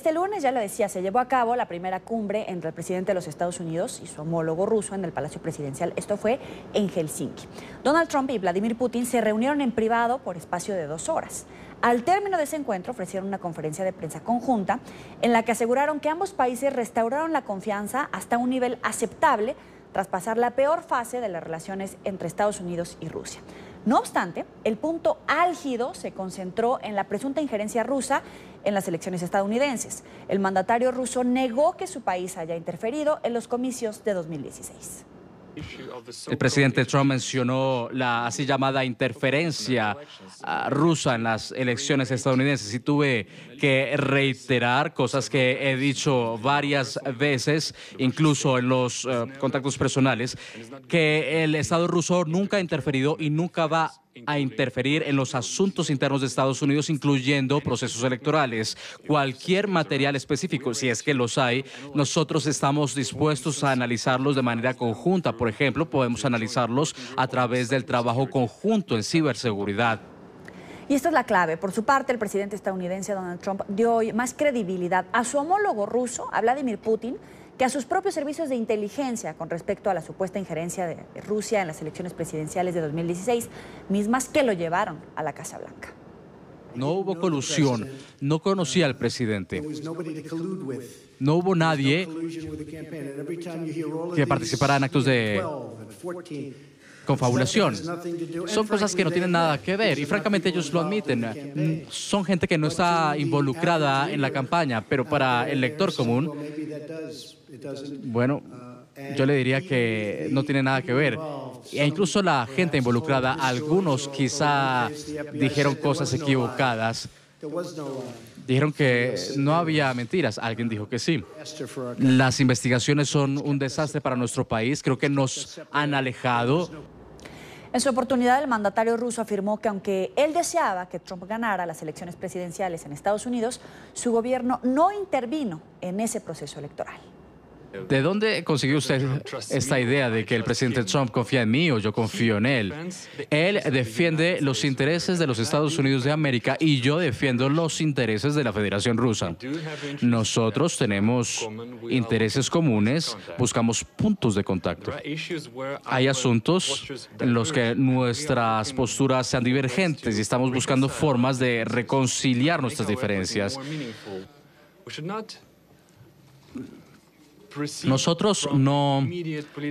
Este lunes, ya le decía, se llevó a cabo la primera cumbre entre el presidente de los Estados Unidos y su homólogo ruso en el Palacio Presidencial. Esto fue en Helsinki. Donald Trump y Vladimir Putin se reunieron en privado por espacio de 2 horas. Al término de ese encuentro ofrecieron una conferencia de prensa conjunta en la que aseguraron que ambos países restauraron la confianza hasta un nivel aceptable tras pasar la peor fase de las relaciones entre Estados Unidos y Rusia. No obstante, el punto álgido se concentró en la presunta injerencia rusa en las elecciones estadounidenses. El mandatario ruso negó que su país haya interferido en los comicios de 2016. El presidente Trump mencionó la así llamada interferencia rusa en las elecciones estadounidenses y tuve que reiterar cosas que he dicho varias veces, incluso en los contactos personales, que el Estado ruso nunca ha interferido y nunca va a interferir en los asuntos internos de Estados Unidos, incluyendo procesos electorales. Cualquier material específico, si es que los hay, nosotros estamos dispuestos a analizarlos de manera conjunta. Por ejemplo, podemos analizarlos a través del trabajo conjunto en ciberseguridad. Y esta es la clave. Por su parte, el presidente estadounidense Donald Trump dio hoy más credibilidad a su homólogo ruso, a Vladimir Putin, que a sus propios servicios de inteligencia con respecto a la supuesta injerencia de Rusia en las elecciones presidenciales de 2016, mismas que lo llevaron a la Casa Blanca. No hubo colusión, no conocía al presidente. No hubo nadie que participara en actos de confabulación. Son cosas que no tienen nada que ver y francamente ellos lo admiten. Son gente que no está involucrada en la campaña, pero para el lector común, bueno, yo le diría que no tiene nada que ver. E incluso la gente involucrada, algunos quizá dijeron cosas equivocadas. Dijeron que no había mentiras, alguien dijo que sí. Las investigaciones son un desastre para nuestro país, creo que nos han alejado. En su oportunidad, el mandatario ruso afirmó que aunque él deseaba que Trump ganara las elecciones presidenciales en Estados Unidos, su gobierno no intervino en ese proceso electoral. ¿De dónde consiguió usted esta idea de que el presidente Trump confía en mí o yo confío en él? Él defiende los intereses de los Estados Unidos de América y yo defiendo los intereses de la Federación Rusa. Nosotros tenemos intereses comunes, buscamos puntos de contacto. Hay asuntos en los que nuestras posturas sean divergentes y estamos buscando formas de reconciliar nuestras diferencias. Nosotros no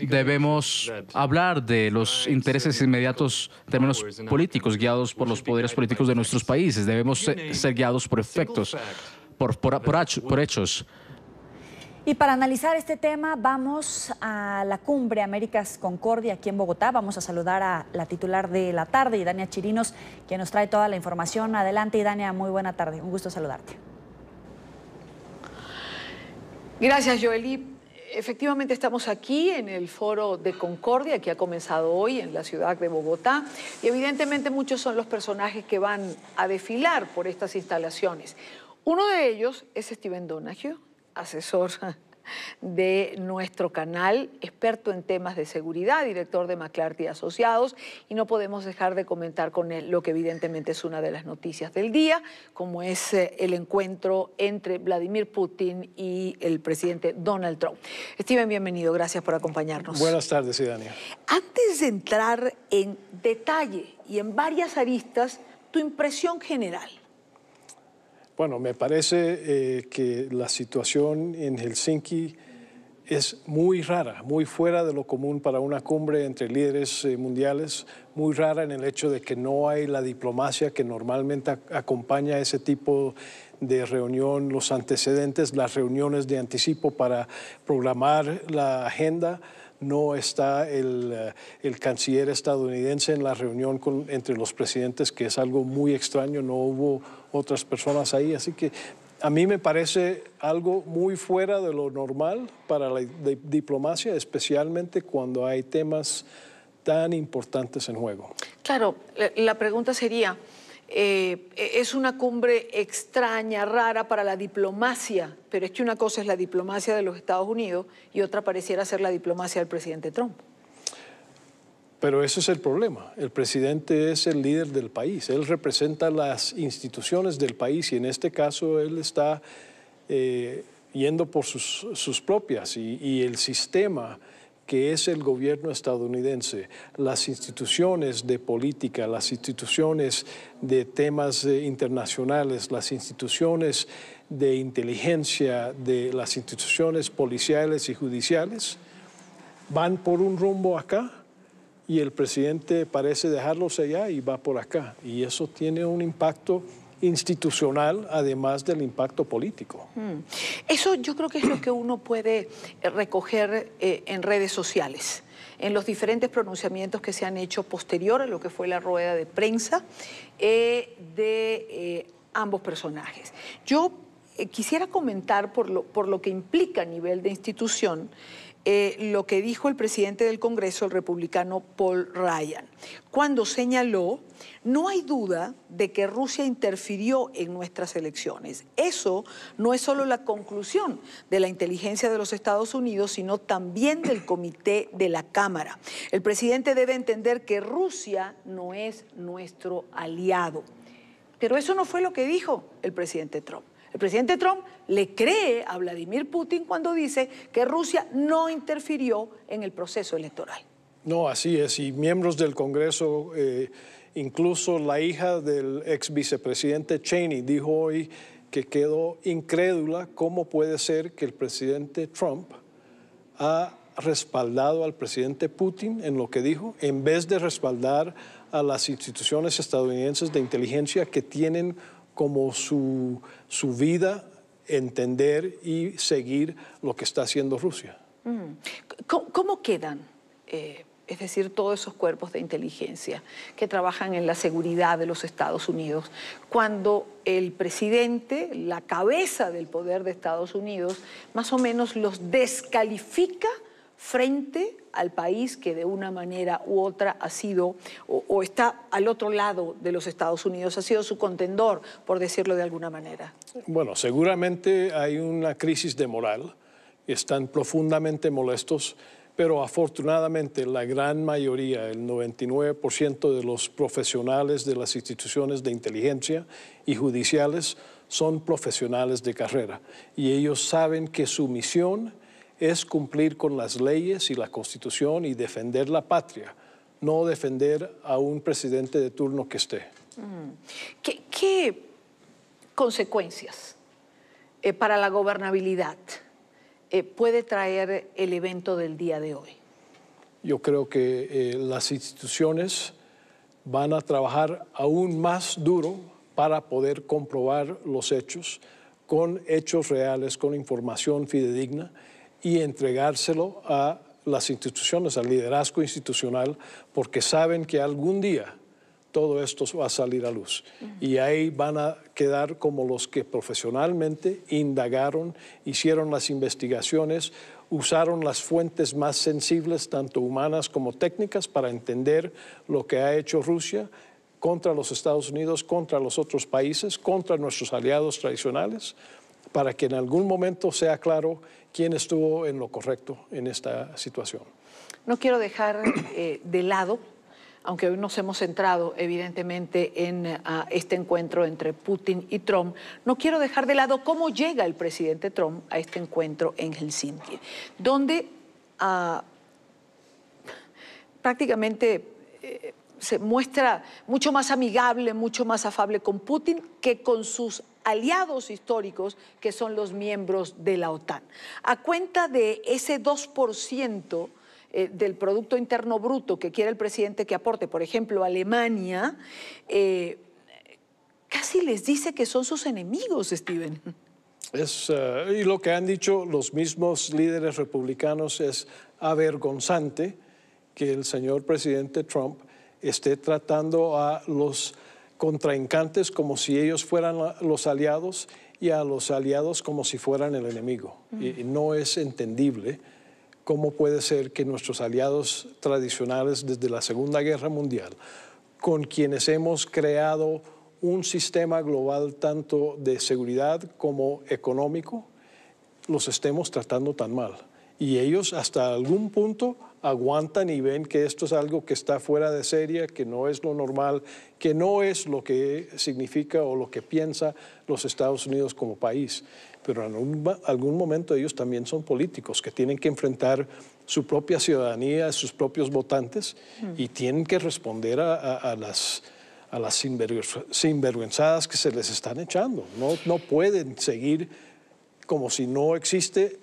debemos hablar de los intereses inmediatos en términos políticos guiados por los poderes políticos de nuestros países. Debemos ser guiados por efectos, por hechos. Y para analizar este tema, vamos a la cumbre Américas Concordia aquí en Bogotá. Vamos a saludar a la titular de la tarde, Idania Chirinos, quien nos trae toda la información. Adelante, Idania, muy buena tarde. Un gusto saludarte. Gracias, Joely. Efectivamente estamos aquí en el Foro de Concordia, que ha comenzado hoy en la ciudad de Bogotá, y evidentemente muchos son los personajes que van a desfilar por estas instalaciones. Uno de ellos es Steven Donahue, asesor de nuestro canal, experto en temas de seguridad, director de McClarty Asociados, y no podemos dejar de comentar con él lo que evidentemente es una de las noticias del día, como es el encuentro entre Vladimir Putin y el presidente Donald Trump. Steven, bienvenido, gracias por acompañarnos. Buenas tardes, Idania. Antes de entrar en detalle y en varias aristas, tu impresión general. Bueno, me parece que la situación en Helsinki es muy rara, muy fuera de lo común para una cumbre entre líderes mundiales, muy rara en el hecho de que no hay la diplomacia que normalmente acompaña ese tipo de reunión, los antecedentes, las reuniones de anticipo para programar la agenda. No está el canciller estadounidense en la reunión entre los presidentes, que es algo muy extraño, no hubo otras personas ahí, así que a mí me parece algo muy fuera de lo normal para la diplomacia, especialmente cuando hay temas tan importantes en juego. Claro, la pregunta sería, es una cumbre extraña, rara para la diplomacia, pero es que una cosa es la diplomacia de los Estados Unidos y otra pareciera ser la diplomacia del presidente Trump. Pero ese es el problema. El presidente es el líder del país. Él representa las instituciones del país y en este caso él está yendo por sus propias y el sistema que es el gobierno estadounidense, las instituciones de política, las instituciones de temas internacionales, las instituciones de inteligencia, de las instituciones policiales y judiciales, van por un rumbo acá y el presidente parece dejarlos allá y va por acá. Y eso tiene un impacto institucional, además del impacto político. Eso yo creo que es lo que uno puede recoger en redes sociales, en los diferentes pronunciamientos que se han hecho posterior a lo que fue la rueda de prensa de ambos personajes. Yo quisiera comentar por lo que implica a nivel de institución lo que dijo el presidente del Congreso, el republicano Paul Ryan, cuando señaló: no hay duda de que Rusia interfirió en nuestras elecciones. Eso no es solo la conclusión de la inteligencia de los Estados Unidos, sino también del comité de la Cámara. El presidente debe entender que Rusia no es nuestro aliado. Pero eso no fue lo que dijo el presidente Trump. El presidente Trump le cree a Vladimir Putin cuando dice que Rusia no interfirió en el proceso electoral. No, así es. Y miembros del Congreso, incluso la hija del ex vicepresidente Cheney, dijo hoy que quedó incrédula cómo puede ser que el presidente Trump ha respaldado al presidente Putin en lo que dijo, en vez de respaldar a las instituciones estadounidenses de inteligencia que tienen como su vida entender y seguir lo que está haciendo Rusia. ¿Cómo quedan, es decir, todos esos cuerpos de inteligencia que trabajan en la seguridad de los Estados Unidos, cuando el presidente, la cabeza del poder de Estados Unidos, más o menos los descalifica frente al país que de una manera u otra ha sido o está al otro lado de los Estados Unidos, ha sido su contendor, por decirlo de alguna manera? Bueno, seguramente hay una crisis de moral, están profundamente molestos, pero afortunadamente la gran mayoría, el 99% de los profesionales de las instituciones de inteligencia y judiciales son profesionales de carrera y ellos saben que su misión es cumplir con las leyes y la Constitución y defender la patria, no defender a un presidente de turno que esté. ¿Qué consecuencias para la gobernabilidad puede traer el evento del día de hoy? Yo creo que las instituciones van a trabajar aún más duro para poder comprobar los hechos, con hechos reales, con información fidedigna, y entregárselo a las instituciones, al liderazgo institucional, porque saben que algún día todo esto va a salir a luz. Y ahí van a quedar como los que profesionalmente indagaron, hicieron las investigaciones, usaron las fuentes más sensibles, tanto humanas como técnicas, para entender lo que ha hecho Rusia contra los Estados Unidos, contra los otros países, contra nuestros aliados tradicionales, para que en algún momento sea claro quién estuvo en lo correcto en esta situación. No quiero dejar de lado, aunque hoy nos hemos centrado evidentemente en este encuentro entre Putin y Trump, no quiero dejar de lado cómo llega el presidente Trump a este encuentro en Helsinki, donde prácticamente se muestra mucho más amigable, mucho más afable con Putin que con sus aliados históricos, que son los miembros de la OTAN. A cuenta de ese 2% del Producto Interno Bruto que quiere el presidente que aporte, por ejemplo, Alemania, casi les dice que son sus enemigos, Steven. Y lo que han dicho los mismos líderes republicanos es avergonzante que el señor presidente Trump esté tratando a los contrincantes como si ellos fueran los aliados y a los aliados como si fueran el enemigo. Y no es entendible cómo puede ser que nuestros aliados tradicionales desde la Segunda Guerra Mundial, con quienes hemos creado un sistema global tanto de seguridad como económico, los estemos tratando tan mal. Y ellos hasta algún punto aguantan y ven que esto es algo que está fuera de serie, que no es lo normal, que no es lo que significa o lo que piensa los Estados Unidos como país. Pero en algún momento ellos también son políticos que tienen que enfrentar su propia ciudadanía, sus propios votantes, y tienen que responder a las sinvergüenzadas que se les están echando. No pueden seguir como si no existe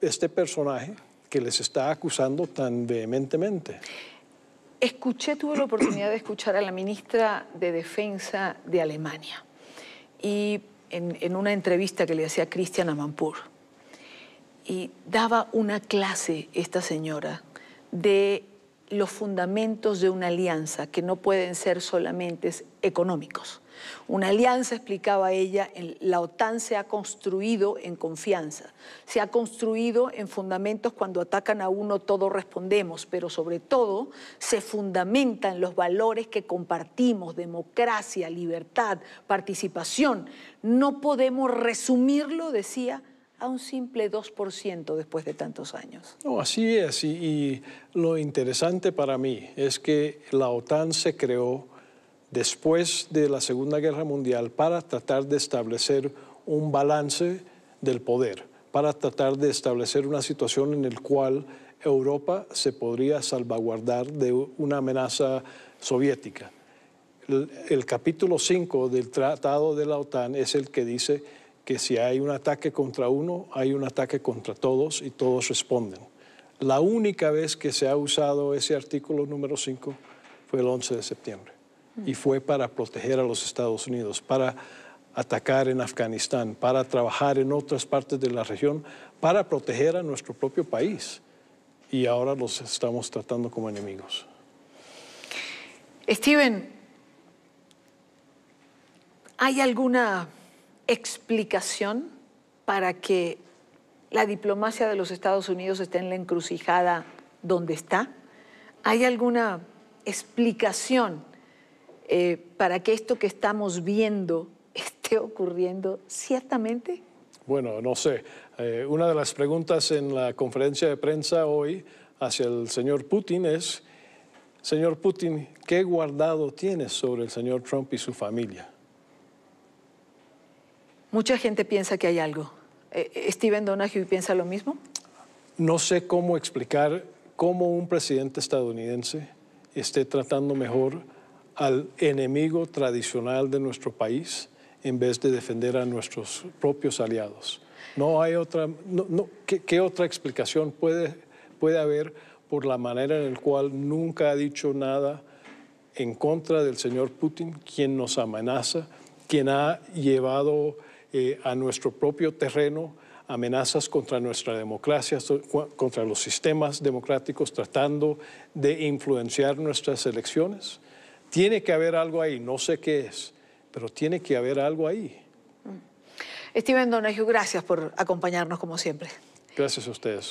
este personaje que les está acusando tan vehementemente. Tuve la oportunidad de escuchar a la ministra de Defensa de Alemania y en una entrevista que le hacía Christian Amanpour. Y daba una clase esta señora de los fundamentos de una alianza que no pueden ser solamente económicos. Una alianza, explicaba ella, la OTAN se ha construido en confianza, se ha construido en fundamentos. Cuando atacan a uno todos respondemos, pero sobre todo se fundamenta en los valores que compartimos: democracia, libertad, participación. No podemos resumirlo, decía, a un simple 2% después de tantos años. No, así es, y lo interesante para mí es que la OTAN se creó después de la Segunda Guerra Mundial para tratar de establecer un balance del poder, para tratar de establecer una situación en la cual Europa se podría salvaguardar de una amenaza soviética. El capítulo 5 del Tratado de la OTAN es el que dice que si hay un ataque contra uno, hay un ataque contra todos y todos responden. La única vez que se ha usado ese artículo número 5 fue el 11 de septiembre. Y fue para proteger a los Estados Unidos, para atacar en Afganistán, para trabajar en otras partes de la región, para proteger a nuestro propio país. Y ahora los estamos tratando como enemigos. Steven, ¿hay alguna explicación para que la diplomacia de los Estados Unidos esté en la encrucijada donde está? ¿Hay alguna explicación para que esto que estamos viendo esté ocurriendo ciertamente? Bueno, no sé. Una de las preguntas en la conferencia de prensa hoy hacia el señor Putin es: señor Putin, ¿qué guardado tienes sobre el señor Trump y su familia? Mucha gente piensa que hay algo. ¿Steven Donahue piensa lo mismo? No sé cómo explicar cómo un presidente estadounidense esté tratando mejor al enemigo tradicional de nuestro país en vez de defender a nuestros propios aliados. No hay otra, ¿qué otra explicación puede haber por la manera en la cual nunca ha dicho nada en contra del señor Putin, quien nos amenaza, quien ha llevado a nuestro propio terreno amenazas contra nuestra democracia, contra los sistemas democráticos, tratando de influenciar nuestras elecciones? Tiene que haber algo ahí, no sé qué es, pero tiene que haber algo ahí. Steven Donahue, gracias por acompañarnos como siempre. Gracias a ustedes.